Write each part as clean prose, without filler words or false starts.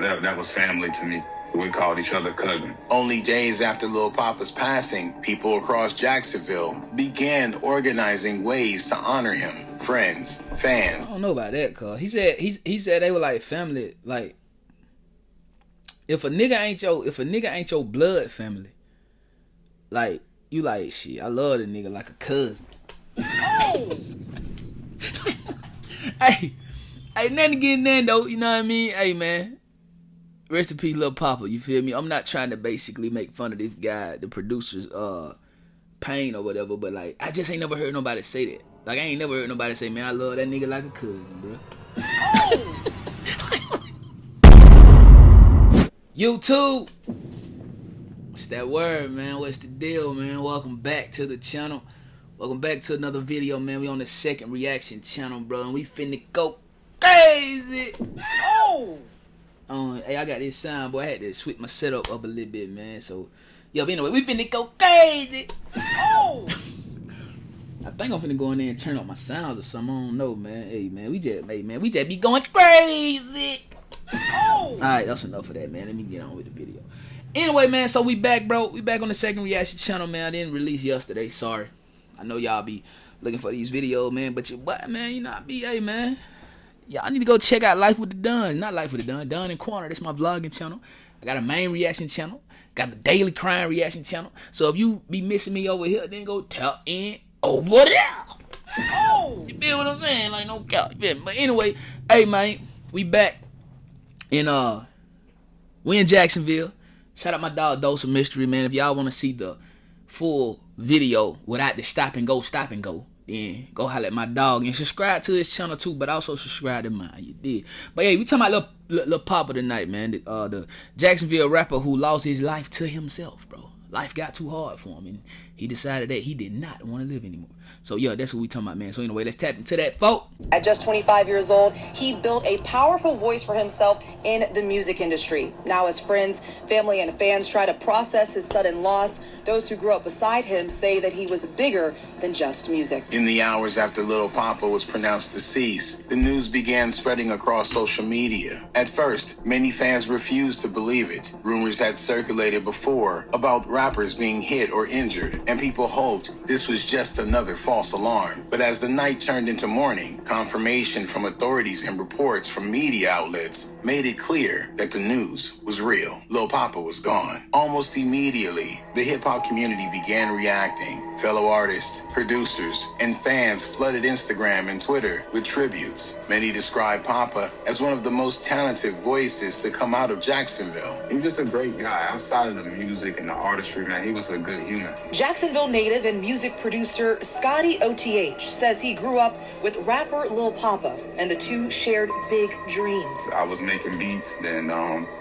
That was family to me. We called each other cousin. Only days after Lil Poppa's passing, people across Jacksonville began organizing ways to honor him. Friends, fans. I don't know about that, cuz he said they were like family. Like, if a nigga ain't your blood family, like, you like, shit, I love the nigga like a cousin. Oh! Hey, nothing getting in though, you know what I mean? Hey, man. Rest in peace, Lil Poppa, you feel me? I'm not trying to basically make fun of this guy, the producer's pain or whatever, but like, I just ain't never heard nobody say that. Like, I ain't never heard nobody say, man, I love that nigga like a cousin, bro. YouTube! What's that word, man? What's the deal, man? Welcome back to the channel. Welcome back to another video, man. We on the second reaction channel, bro, and we finna go crazy. Oh! Hey, I got this sound, boy. I had to switch my setup up a little bit, man. So, yo, anyway, we finna go crazy. Oh! I think I'm finna go in there and turn up my sounds or something. I don't know, man. Hey, man, we just be going crazy. Oh! All right, that's enough of that, man. Let me get on with the video. Anyway, man, so we back, bro. We back on the second reaction channel, man. I didn't release yesterday. Sorry. I know y'all be looking for these videos, man. But man, you know, hey, man. Y'all need to go check out Life with the Don. Not Life with the Don. Don and Corner. That's my vlogging channel. I got a main reaction channel. Got a daily crime reaction channel. So if you be missing me over here, then go tap in over there. Oh! You feel what I'm saying? Like, no cap. But anyway, hey, man. We back. And, we in Jacksonville. Shout out my dog, Dose of Mystery, man. If y'all want to see the full video without the stop and go, then go holler at my dog and subscribe to his channel too, but also subscribe to mine. You did. But hey, we talking about Lil Poppa tonight, man. The Jacksonville rapper who lost his life to himself, bro. Life got too hard for him, and he decided that he did not want to live anymore. So, yeah, that's what we talking about, man. So, anyway, let's tap into that, folk. At just 25 years old, he built a powerful voice for himself in the music industry. Now, as friends, family, and fans try to process his sudden loss, those who grew up beside him say that he was bigger than just music. In the hours after Lil Poppa was pronounced deceased, the news began spreading across social media. At first, many fans refused to believe it. Rumors had circulated before about rappers being hit or injured, and people hoped this was just another false alarm. But as the night turned into morning, confirmation from authorities and reports from media outlets made it clear that the news was real. Lil Poppa was gone. Almost immediately, the hip-hop community began reacting. Fellow artists, producers, and fans flooded Instagram and Twitter with tributes. Many describe Poppa as one of the most talented voices to come out of Jacksonville. He was just a great guy. Outside of the music and the artistry, man, he was a good human. Jacksonville native and music producer Scotty OTH says he grew up with rapper Lil Poppa, and the two shared big dreams. I was making beats, then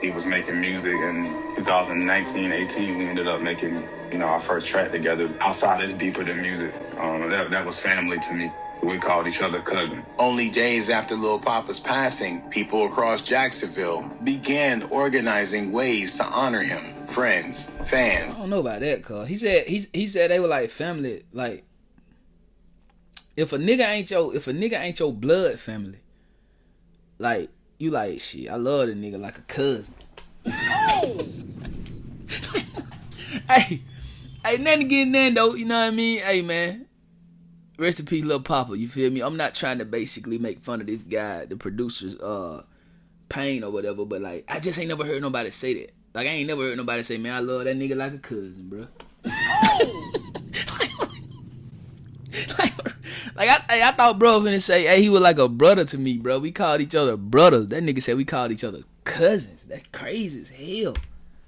he was making music. In 2019-18, we ended up making, our first track together. Outside is deeper than music. That was family to me. We called each other cousin. Only days after Lil Poppa's passing, people across Jacksonville began organizing ways to honor him. Friends, fans. I don't know about that, cuz he said they were like family. Like, if a nigga ain't your blood family, like, you like, shit, I love the nigga like a cousin. Oh! Hey, nothing getting in though, you know what I mean? Hey, man. Rest in peace, Lil Poppa, you feel me? I'm not trying to basically make fun of this guy, the producer's pain or whatever, but like, I just ain't never heard nobody say that. Like, I ain't never heard nobody say, man, I love that nigga like a cousin, bro. I thought bro was gonna say, hey, he was like a brother to me, bro. We called each other brothers. That nigga said we called each other cousins. That's crazy as hell.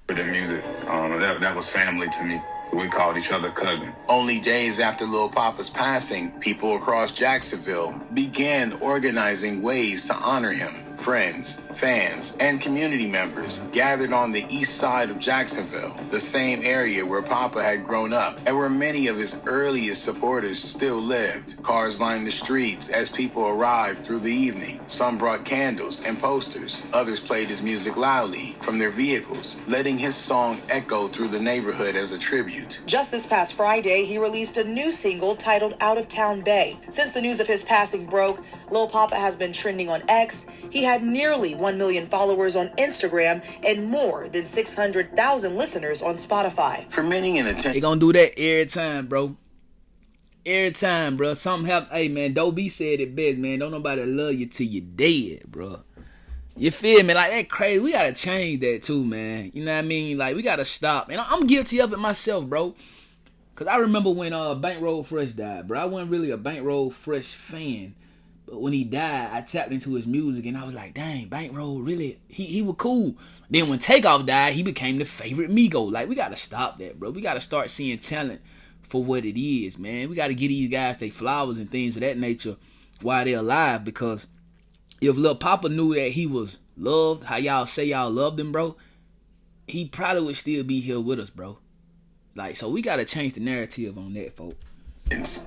For the music, that was family to me. We called each other cousin. Only days after Lil Poppa's passing, people across Jacksonville began organizing ways to honor him. Friends, fans, and community members gathered on the east side of Jacksonville, the same area where Poppa had grown up and where many of his earliest supporters still lived. Cars lined the streets as people arrived through the evening. Some brought candles and posters. Others played his music loudly, from their vehicles, letting his song echo through the neighborhood as a tribute. Just this past Friday, he released a new single titled Out of Town Bay. Since the news of his passing broke, Lil Poppa has been trending on X. He had nearly 1 million followers on Instagram and more than 600,000 listeners on Spotify. For many in They gonna do that every time, bro. Every time, bro. Something happen. Hey, man, Dobie said it best, man. Don't nobody love you till you're dead, bro. You feel me? Like, that crazy. We gotta change that too, man. You know what I mean? Like, we gotta stop. And I'm guilty of it myself, bro. Cause I remember when Bankroll Fresh died, bro. I wasn't really a Bankroll Fresh fan. But when he died, I tapped into his music and I was like, dang, Bankroll really, he was cool. Then when Takeoff died, he became the favorite Migo. Like, we gotta stop that, bro. We gotta start seeing talent for what it is, man. We gotta give these guys their flowers and things of that nature while they're alive. Because if Lil Poppa knew that he was loved, how y'all say y'all loved him, bro, he probably would still be here with us, bro. Like, so we gotta change the narrative on that, folks.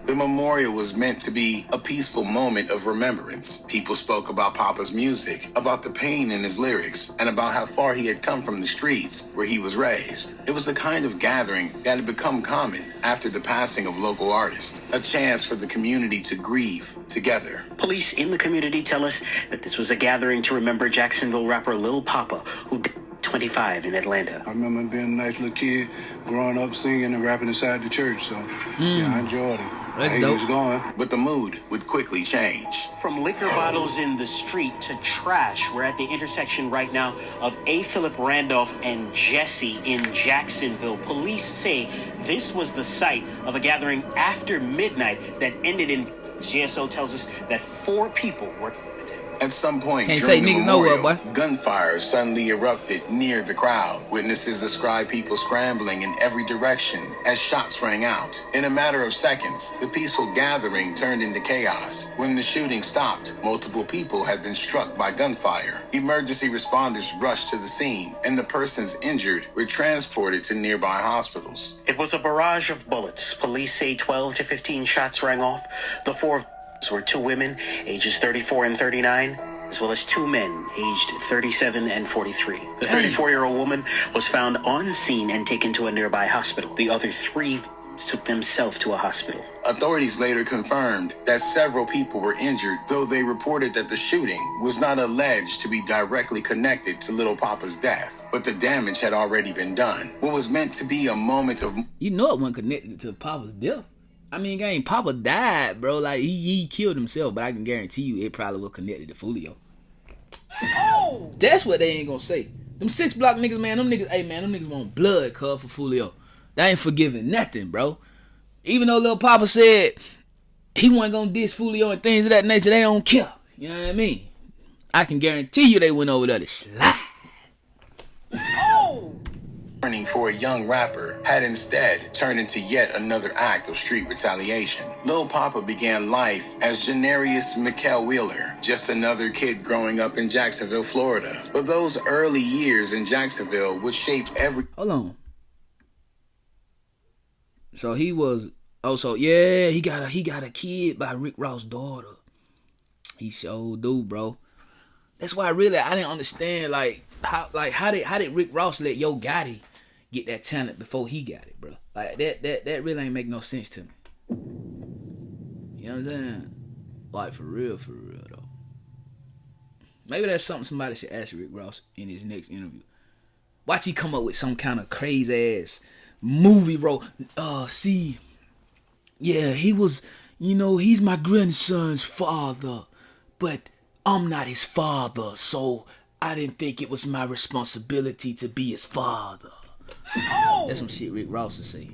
The memorial was meant to be a peaceful moment of remembrance. People spoke about Poppa's music, about the pain in his lyrics, and about how far he had come from the streets where he was raised. It was a kind of gathering that had become common after the passing of local artists, a chance for the community to grieve together. Police in the community tell us that this was a gathering to remember Jacksonville rapper Lil Poppa, who died 25 in Atlanta. I remember being a nice little kid, growing up singing and rapping inside the church, so yeah, I enjoyed it. That's I dope. He was going. But the mood would quickly change. From liquor bottles in the street to trash, we're at the intersection right now of A. Philip Randolph and Jesse in Jacksonville. Police say this was the site of a gathering after midnight that ended in... GSO tells us that 4 people were... At some point Can't during say the niggas nowhere, memorial, boy. gunfire suddenly erupted near the crowd. Witnesses describe people scrambling in every direction as shots rang out. In a matter of seconds, the peaceful gathering turned into chaos. When the shooting stopped, multiple people had been struck by gunfire. Emergency responders rushed to the scene, and the persons injured were transported to nearby hospitals. It was a barrage of bullets. Police say 12 to 15 shots rang off. The 4 were 2 women, ages 34 and 39, as well as 2 men, aged 37 and 43. The 34-year-old woman was found on scene and taken to a nearby hospital. The other 3 took themselves to a hospital. Authorities later confirmed that several people were injured, though they reported that the shooting was not alleged to be directly connected to Lil Poppa's death, but the damage had already been done. What was meant to be a moment of... You know it wasn't connected to Poppa's death. I mean, gang, Poppa died, bro. Like, he killed himself, but I can guarantee you it probably was connected to Fulio. Oh! That's what they ain't gonna say. Them 6 block niggas, man, them niggas, hey, man, them niggas want blood, cuz, for Fulio. They ain't forgiving nothing, bro. Even though Lil Poppa said he wasn't gonna diss Fulio and things of that nature, they don't care. You know what I mean? I can guarantee you they went over there to slide. For a young rapper had instead turned into yet another act of street retaliation. Lil Poppa began life as Janarius Mikkel Wheeler, just another kid growing up in Jacksonville, Florida. But those early years in Jacksonville would shape every... Hold on. So he was... Oh, so yeah, he got a kid by Rick Ross' daughter. He sure do, bro. That's why really I didn't understand how did Rick Ross let Yo Gotti get that talent before he got it, bro? Like that really ain't make no sense to me. You know what I'm saying? Like for real though. Maybe that's something somebody should ask Rick Ross in his next interview. Watch he come up with some kind of crazy ass movie role. Yeah, he was, he's my grandson's father, but I'm not his father, so I didn't think it was my responsibility to be his father. That's some shit Rick Ross would say.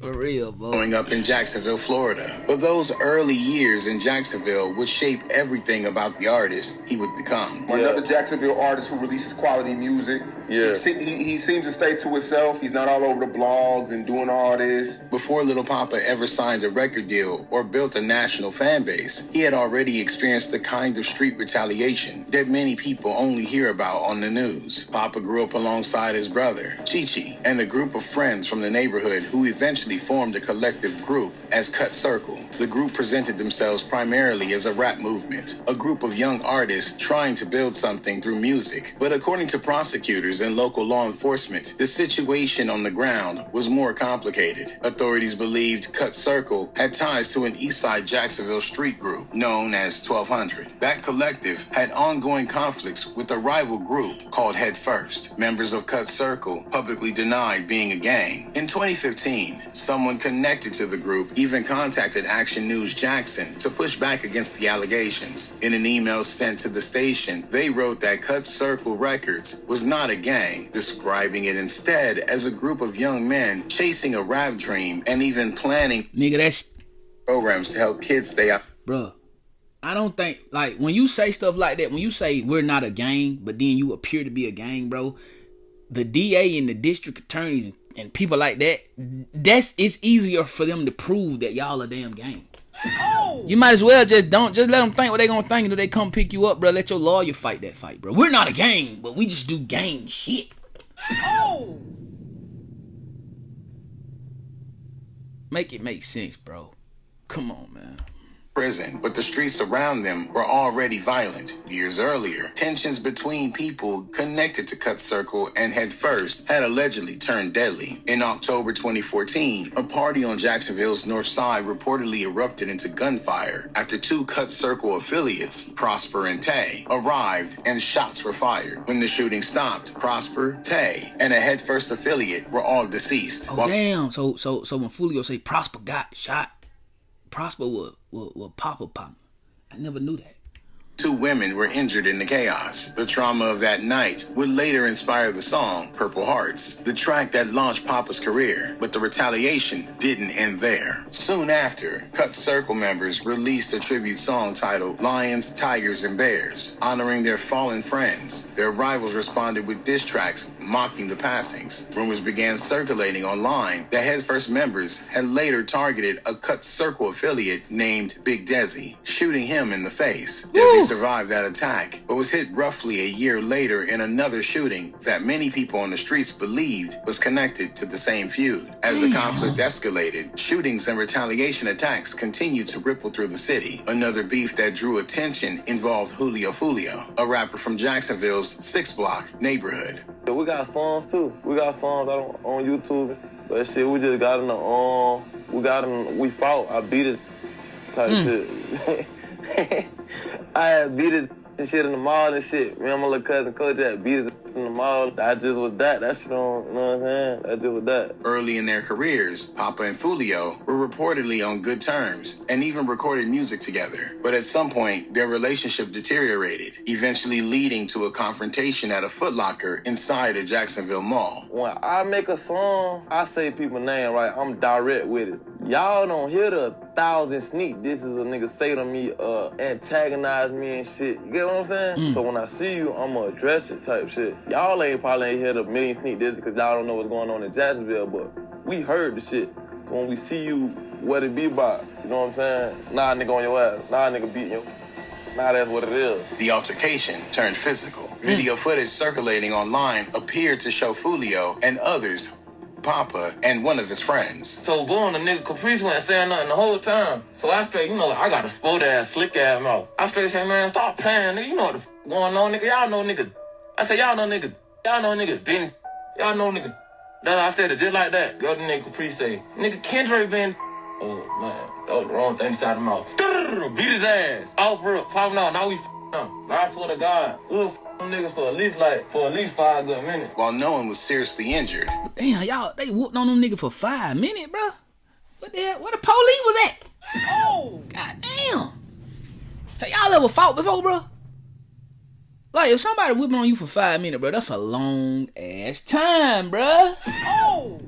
For real, boy. Growing up in Jacksonville, Florida. But those early years in Jacksonville would shape everything about the artist he would become. Another Jacksonville artist who releases quality music. Yeah. He seems to stay to himself. He's not all over the blogs and doing all this. Before Lil Poppa ever signed a record deal or built a national fan base, he had already experienced the kind of street retaliation that many people only hear about on the news. Poppa grew up alongside his brother, Chi-Chi, and a group of friends from the neighborhood who eventually eventually formed a collective group as Cut Circle. The group presented themselves primarily as a rap movement, a group of young artists trying to build something through music. But according to prosecutors and local law enforcement, the situation on the ground was more complicated. Authorities believed Cut Circle had ties to an Eastside Jacksonville street group known as 1200. That collective had ongoing conflicts with a rival group called Head First. Members of Cut Circle publicly denied being a gang. In 2015, someone connected to the group even contacted Action News Jackson to push back against the allegations. In an email sent to the station, they wrote that Cut Circle Records was not a gang, describing it instead as a group of young men chasing a rap dream and even planning programs to help kids stay out. Bruh, I don't think, like, when you say stuff like that, when you say we're not a gang, but then you appear to be a gang, bro, the DA and the district attorneys and people like that, it's easier for them to prove that y'all a damn gang. Oh. You might as well just let them think what they gonna think until they come pick you up, bro. Let your lawyer fight that fight, bro. We're not a gang, but we just do gang shit. Oh. Make it make sense, bro. Come on, man. Prison, but the streets around them were already violent. Years earlier, tensions between people connected to Cut Circle and Head First had allegedly turned deadly. In October 2014, a party on Jacksonville's north side reportedly erupted into gunfire after two Cut Circle affiliates, Prosper and Tay, arrived and shots were fired. When the shooting stopped, Prosper, Tay, and a Head First affiliate were all deceased. Oh, damn. So when Fulio say Prosper got shot, Prosper will POPPA. I never knew that. Two women were injured in the chaos. The trauma of that night would later inspire the song Purple Hearts, the track that launched Poppa's career, but the retaliation didn't end there. Soon after, Cut Circle members released a tribute song titled Lions, Tigers, and Bears, honoring their fallen friends. Their rivals responded with diss tracks mocking the passings. Rumors began circulating online that Head First members had later targeted a Cut Circle affiliate named Big Desi, shooting him in the face. Desi survived that attack, but was hit roughly a year later in another shooting that many people on the streets believed was connected to the same feud. As the conflict escalated, shootings and retaliation attacks continued to ripple through the city. Another beef that drew attention involved Julio Fulio, a rapper from Jacksonville's 6 Block neighborhood. We got songs too. We got songs on YouTube. But shit, we just got in the we fought. I beat his type shit. I had beat his shit in the mall and shit. Me and my little cousin Coach had beat his in the mall. That just was that. That shit on, you know what I'm saying? That just was that. Early in their careers, Poppa and Fulio were reportedly on good terms and even recorded music together. But at some point, their relationship deteriorated, eventually leading to a confrontation at a Foot Locker inside a Jacksonville mall. When I make a song, I say people's name, right? I'm direct with it. Y'all don't hear the 1,000 sneak disses a nigga say to me, antagonize me and shit. You get what I'm saying? So when I see you, I'ma address it type shit. Y'all probably ain't hear the million sneak disses because y'all don't know what's going on in Jacksonville, but we heard the shit. So when we see you, what it be about, you know what I'm saying? Nah, nigga on your ass. Nah, nigga beating you. Nah, that's what it is. The altercation turned physical. Video footage circulating online appeared to show Fulio and others, Poppa and one of his friends. So boom, the nigga Caprice wasn't saying nothing the whole time. So I straight, you know, like, I got a sport ass, slick ass mouth. I straight say, man, stop playing, nigga. You know what the f going on, nigga. Y'all know nigga. I said, y'all know nigga been. Y'all know nigga. That I said it just like that. Go to nigga Caprice say, nigga Kendrick been. Oh man, that was the wrong thing inside the mouth. Beat his ass. Off real, popping out. Now we f***ing. I swear to God, we'll f*** them niggas for at least 5 good minutes. While no one was seriously injured. Damn, y'all, they whooped on them niggas for 5 minutes, bro. What the hell? Where the police was at? Oh, god damn. Have y'all ever fought before, bro? Like, if somebody whipping on you for 5 minutes, bro, that's a long ass time, bro. Oh.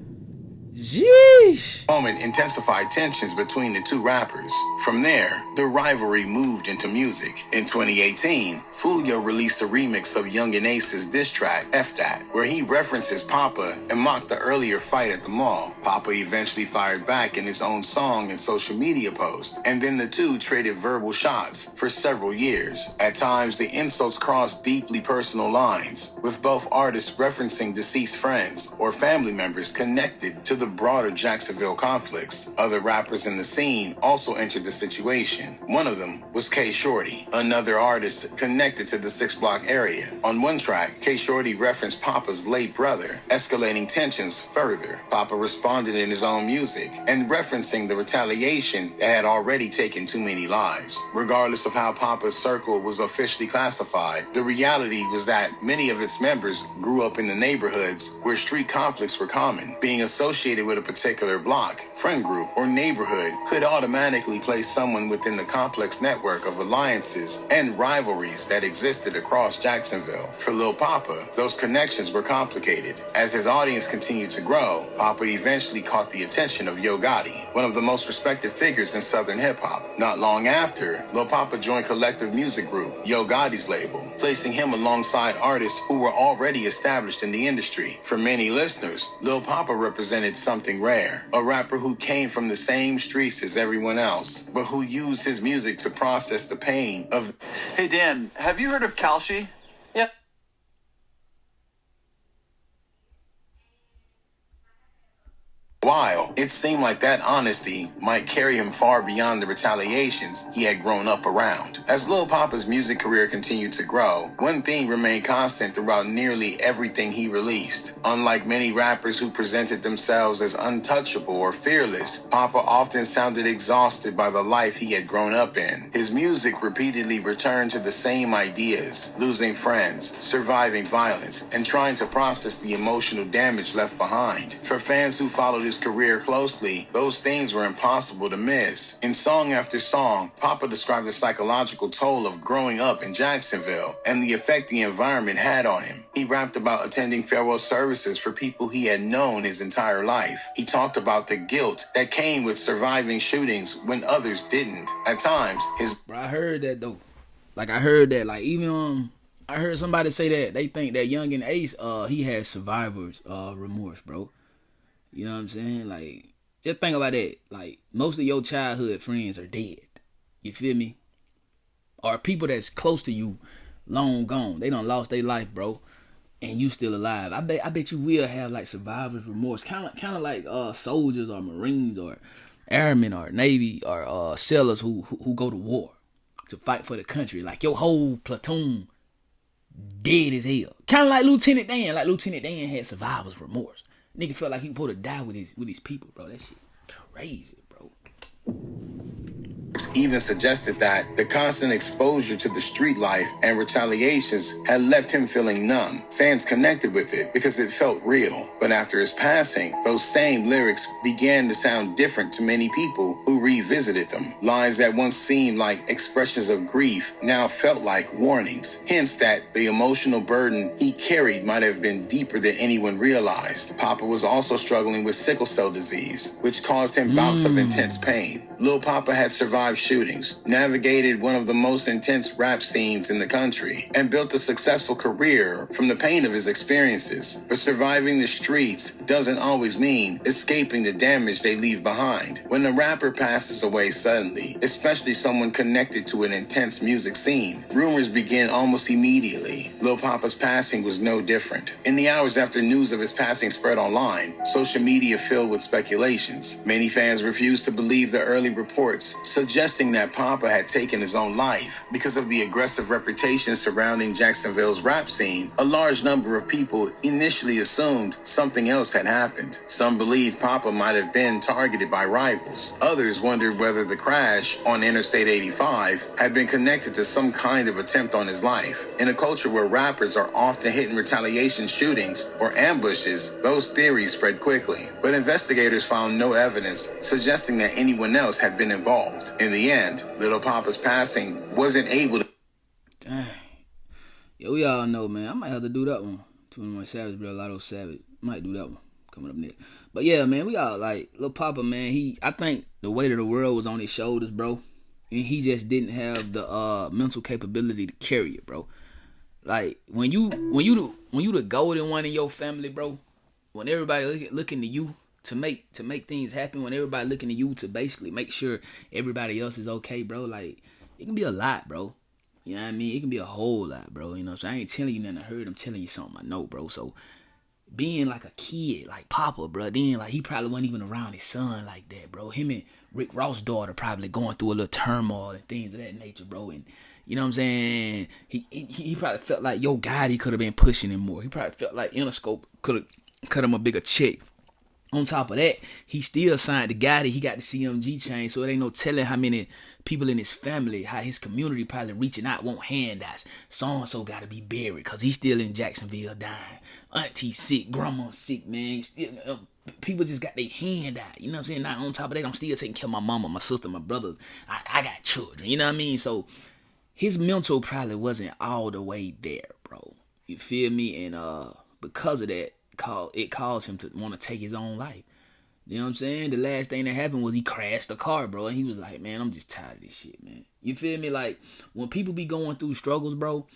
Jeez. Moment intensified tensions between the two rappers. From there, the rivalry moved into music. In 2018, Fulio released a remix of Young and Ace's diss track, F That, where he references Poppa and mocked the earlier fight at the mall. Poppa eventually fired back in his own song and social media post, and then the two traded verbal shots for several years. At times, the insults crossed deeply personal lines, with both artists referencing deceased friends or family members connected to the broader Jacksonville conflicts, other rappers in the scene also entered the situation. One of them was K Shorty, another artist connected to the 6 Block area. On one track, K Shorty referenced Poppa's late brother, escalating tensions further. Poppa responded in his own music and referencing the retaliation that had already taken too many lives. Regardless of how Poppa's circle was officially classified, the reality was that many of its members grew up in the neighborhoods where street conflicts were common. Being associated with a particular block, friend group, or neighborhood could automatically place someone within the complex network of alliances and rivalries that existed across Jacksonville. For Lil Poppa, those connections were complicated. As his audience continued to grow, Poppa eventually caught the attention of Yo Gotti, one of the most respected figures in Southern hip-hop. Not long after, Lil Poppa joined Collective Music Group, Yo Gotti's label, placing him alongside artists who were already established in the industry. For many listeners, Lil Poppa represented something rare, a rapper who came from the same streets as everyone else, but who used his music to process the pain of... Hey Dan, have you heard of Kalshi? Yep. While it seemed like that honesty might carry him far beyond the retaliations he had grown up around. As Lil Poppa's music career continued to grow, one thing remained constant throughout nearly everything he released. Unlike many rappers who presented themselves as untouchable or fearless, Poppa often sounded exhausted by the life he had grown up in. His music repeatedly returned to the same ideas: losing friends, surviving violence, and trying to process the emotional damage left behind. For fans who followed his career closely, those themes were impossible to miss. In song after song, Poppa described the psychological toll of growing up in Jacksonville and the effect the environment had on him. He rapped about attending farewell services for people he had known his entire life. He talked about the guilt that came with surviving shootings when others didn't. At times, his... Bro, I heard that though. Like I heard that. Like even I heard somebody say that they think that Youngin Ace he has survivor's remorse, bro. You know what I'm saying? Like, just think about that. Like, most of your childhood friends are dead. You feel me? Or people that's close to you, long gone. They done lost their life, bro. And you still alive. I bet you will have, like, survivor's remorse. Kind of like soldiers or Marines or airmen or Navy or sailors who go to war to fight for the country. Like, your whole platoon dead as hell. Kind of like Lieutenant Dan. Like, Lieutenant Dan had survivor's remorse. Nigga felt like he was supposed to die with his people, bro. That shit crazy, bro. Even suggested that the constant exposure to the street life and retaliations had left him feeling numb. Fans connected with it because it felt real. But after his passing, those same lyrics began to sound different to many people who revisited them. Lines that once seemed like expressions of grief now felt like warnings. Hints that the emotional burden he carried might have been deeper than anyone realized. Poppa was also struggling with sickle cell disease, which caused him bouts of intense pain. Lil Poppa had survived shootings, navigated one of the most intense rap scenes in the country, and built a successful career from the pain of his experiences. But surviving the streets doesn't always mean escaping the damage they leave behind. When a rapper passes away suddenly, especially someone connected to an intense music scene, rumors begin almost immediately. Lil Poppa's passing was no different. In the hours after news of his passing spread online, social media filled with speculations. Many fans refused to believe the early reports suggesting that Poppa had taken his own life. Because of the aggressive reputation surrounding Jacksonville's rap scene, a large number of people initially assumed something else had happened. Some believed Poppa might have been targeted by rivals. Others wondered whether the crash on Interstate 85 had been connected to some kind of attempt on his life. In a culture where rappers are often hit in retaliation shootings or ambushes, those theories spread quickly. But investigators found no evidence suggesting that anyone else had been involved. In the end, Lil Poppa's passing wasn't able to... Dang. Yeah, we all know, man. I might have to do that one. 21 Savage, bro. Lotto Savage. Might do that one coming up next. But yeah, man, we all like Lil Poppa, man. I think the weight of the world was on his shoulders, bro. And he just didn't have the mental capability to carry it, bro. Like when you the golden one in your family, bro. When everybody looking to you to make things happen, when everybody looking to you to basically make sure everybody else is okay, bro, like, it can be a lot, bro. You know what I mean? It can be a whole lot, bro. You know, so I ain't telling you nothing I heard. I'm telling you something I know, bro. So being like a kid, like Poppa, bro. Then like he probably wasn't even around his son like that, bro. Him and Rick Ross' daughter probably going through a little turmoil and things of that nature, bro. And you know what I'm saying? He probably felt like Yo Gotti could have been pushing him more. He probably felt like Interscope could have cut him a bigger check. On top of that, he still signed to Gotti. He got the CMG chain, so it ain't no telling how many people in his family, how his community probably reaching out, want handouts. So-and-so got to be buried because he's still in Jacksonville dying. Auntie sick, grandma sick, man. Still, people just got their hand out. You know what I'm saying? Now, on top of that, I'm still taking care of my mama, my sister, my brothers. I got children. You know what I mean? So his mental probably wasn't all the way there, bro. You feel me? And because of that, it caused him to want to take his own life. You know what I'm saying? The last thing that happened was he crashed the car, bro. And he was like, man, I'm just tired of this shit, man. You feel me? Like, when people be going through struggles, bro,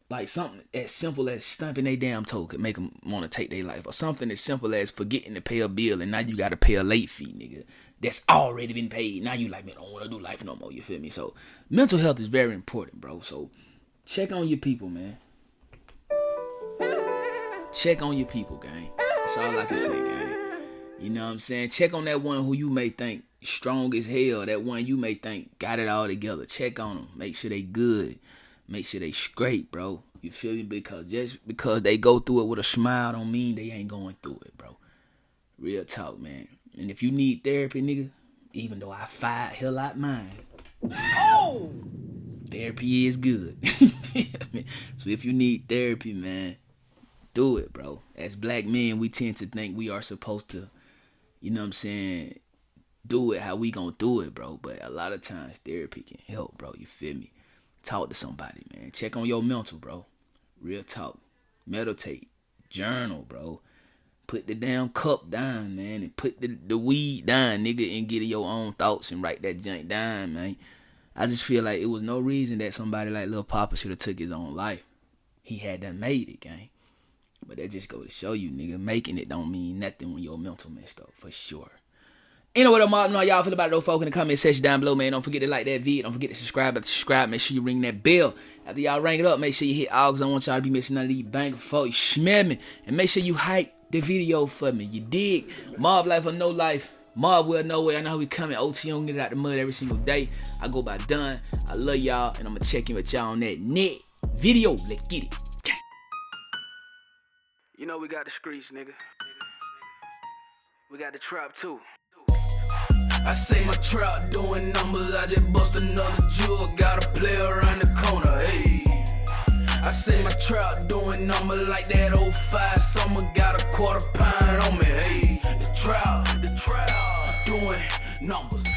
like something as simple as stumping their damn toe could make them want to take their life. Or something as simple as forgetting to pay a bill and now you got to pay a late fee, nigga. That's already been paid. Now you like, man, I don't want to do life no more. You feel me? So, mental health is very important, bro. So, check on your people, man. Check on your people, gang. That's all I can say, gang. You know what I'm saying? Check on that one who you may think strong as hell. That one you may think got it all together. Check on them. Make sure they good. Make sure they straight, bro. You feel me? Because just because they go through it with a smile don't mean they ain't going through it, bro. Real talk, man. And if you need therapy, nigga, even though I fired hell out mine, therapy is good. So if you need therapy, man, do it, bro. As black men, we tend to think we are supposed to, you know what I'm saying, do it how we gonna do it, bro. But a lot of times therapy can help, bro. You feel me? Talk to somebody, man. Check on your mental, bro. Real talk. Meditate. Journal, bro. Put the damn cup down, man. And put the weed down, nigga, and get your own thoughts and write that junk down, man. I just feel like it was no reason that somebody like Lil Poppa should have took his own life. He had done made it, gang. But that just go to show you, nigga, making it don't mean nothing when your mental messed up, for sure. Anyway, what up, know how y'all feel about those folk in the comment section down below, man. Don't forget to like that video. Don't forget to subscribe. Make sure you ring that bell. After y'all ring it up, make sure you hit all, because I want y'all to be missing none of these banger folk. You smell me. And make sure you hype the video for me. You dig? Mob life or no life. Mob will no way. I know how we coming. OT on get it out the mud every single day. I go by done. I love y'all. And I'm going to check in with y'all on that net video. Let's get it. You know we got the streets, nigga. We got the trap too. I say my trap doing numbers, I just bust another jewel. Got a player around the corner, hey. I say my trap doing numbers like that 05 summer. Got a quarter pound on me, hey. The trap doing numbers.